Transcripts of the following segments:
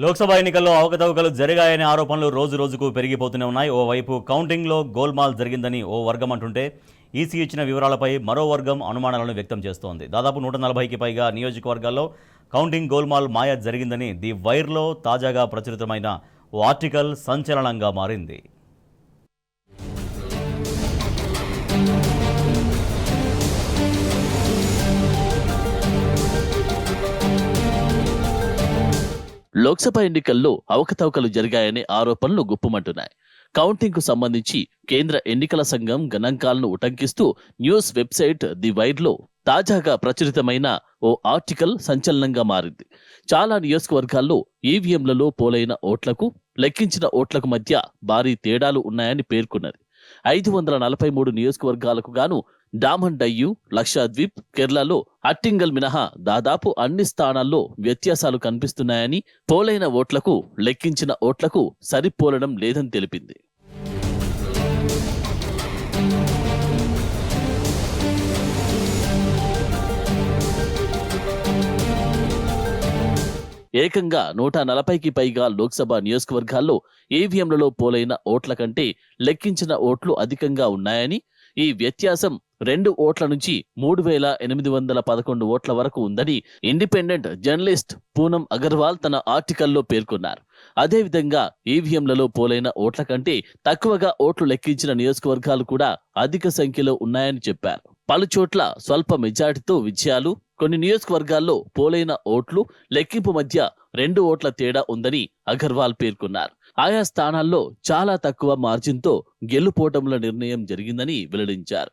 లోక్సభ ఎన్నికల్లో అవకతవకలు జరిగాయనే ఆరోపణలు రోజు రోజుకు పెరిగిపోతూనే ఉన్నాయి. ఓవైపు కౌంటింగ్లో గోల్మాల్ జరిగిందని ఓ వర్గం అంటుంటే ఈసీ ఇచ్చిన వివరాలపై మరో వర్గం అనుమానాలను వ్యక్తం చేస్తోంది. దాదాపు 140కి పైగా నియోజకవర్గాల్లో కౌంటింగ్ గోల్మాల్ మాయ జరిగిందని ది వైర్లో తాజాగా ప్రచురితమైన ఓ ఆర్టికల్ సంచలనంగా మారింది. లోక్సభ ఎన్నికల్లో అవకతవకలు జరిగాయనే ఆరోపణలు గుప్పుమంటున్నాయి. కౌంటింగ్ కు సంబంధించి కేంద్ర ఎన్నికల సంఘం గణాంకాలను ఉటంకిస్తూ న్యూస్ వెబ్సైట్ ది వైర్లో తాజాగా ప్రచురితమైన ఓ ఆర్టికల్ సంచలనంగా మారింది. చాలా నియోజకవర్గాల్లో ఈవీఎంలలో పోలైన ఓట్లకు, లెక్కించిన ఓట్లకు మధ్య భారీ తేడాలు ఉన్నాయని పేర్కొన్నది. 543 నియోజకవర్గాలకు గాను డామన్ డయ్యూ, లక్షద్వీప్, కేరళలో అట్టింగల్ మినహా దాదాపు అన్ని స్థానాల్లో వ్యత్యాసాలు కనిపిస్తున్నాయని, పోలైన ఓట్లకు, లెక్కించిన ఓట్లకు సరిపోలడం లేదని తెలిపింది. ఏకంగా 140కి పైగా లోక్సభ నియోజకవర్గాల్లో ఈవీఎంలలో పోలైన ఓట్ల కంటే లెక్కించిన ఓట్లు అధికంగా ఉన్నాయని, ఈ వ్యత్యాసం 2 ఓట్ల నుంచి 3,811 ఓట్ల వరకు ఉందని ఇండిపెండెంట్ జర్నలిస్ట్ పూనం అగర్వాల్ తన ఆర్టికల్లో పేర్కొన్నారు. అదేవిధంగా ఈవీఎంలలో పోలైన ఓట్ల కంటే తక్కువగా ఓట్లు లెక్కించిన నియోజకవర్గాలు కూడా అధిక సంఖ్యలో ఉన్నాయని చెప్పారు. పలుచోట్ల స్వల్ప మెజార్టీతో విజయాలు, కొన్ని నియోజకవర్గాల్లో పోలైన ఓట్లు, లెక్కింపు మధ్య 2 ఓట్ల తేడా ఉందని అగర్వాల్ పేర్కొన్నారు. ఆయా స్థానాల్లో చాలా తక్కువ మార్జిన్తో గెలుపోటముల నిర్ణయం జరిగిందని వెల్లడించారు.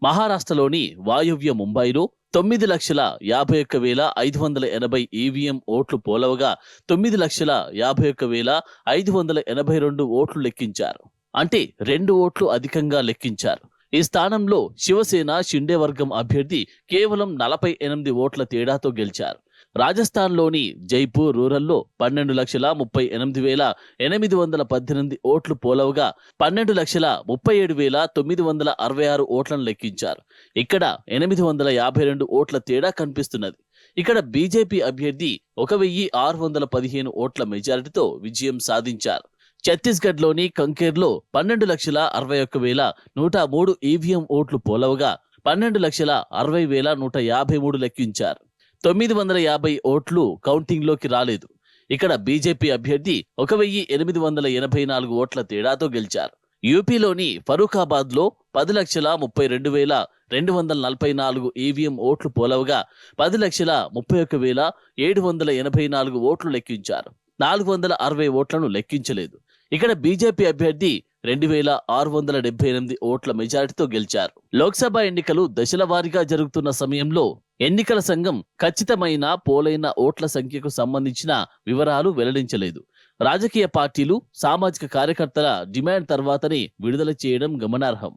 మహారాష్ట్రలోని వాయువ్య ముంబైలో 9,51,580 ఈవీఎం ఓట్లు పోలవగా 9,51,582 ఓట్లు లెక్కించారు. అంటే 2 ఓట్లు అధికంగా లెక్కించారు. ఈ స్థానంలో శివసేన షిండే వర్గం అభ్యర్థి కేవలం 48 ఓట్ల తేడాతో గెలిచారు. రాజస్థాన్లోని జైపూర్ రూరల్లో 12,38,818 ఓట్లు పోలవగా 12,37,966 ఓట్లను లెక్కించారు. ఇక్కడ 852 ఓట్ల తేడా కనిపిస్తున్నది. ఇక్కడ బీజేపీ అభ్యర్థి 1,615 ఓట్ల మెజారిటీతో విజయం సాధించారు. ఛత్తీస్గఢ్లోని కంకేర్లో 12,61,103 ఈవీఎం ఓట్లు పోలవగా 12,60,153 లెక్కించారు. 950 ఓట్లు కౌంటింగ్లోకి రాలేదు. ఇక్కడ బీజేపీ అభ్యర్థి 1,884 ఓట్ల తేడాతో గెలిచారు. యూపీలోని ఫరూఖాబాద్లో 10,32,244 ఈవీఎం ఓట్లు పోలవగా 10,31,784 ఓట్లు లెక్కించారు. 460 ఓట్లను లెక్కించలేదు. ఇక్కడ బీజేపీ అభ్యర్థి 2,678 ఓట్ల మెజారిటీతో గెలిచారు. లోక్సభ ఎన్నికలు దశల వారీగా జరుగుతున్న సమయంలో ఎన్నికల సంఘం ఖచ్చితమైన పోలైన ఓట్ల సంఖ్యకు సంబంధించిన వివరాలు వెల్లడించలేదు. రాజకీయ పార్టీలు, సామాజిక కార్యకర్తల డిమాండ్ తర్వాతనే విడుదల చేయడం గమనార్హం.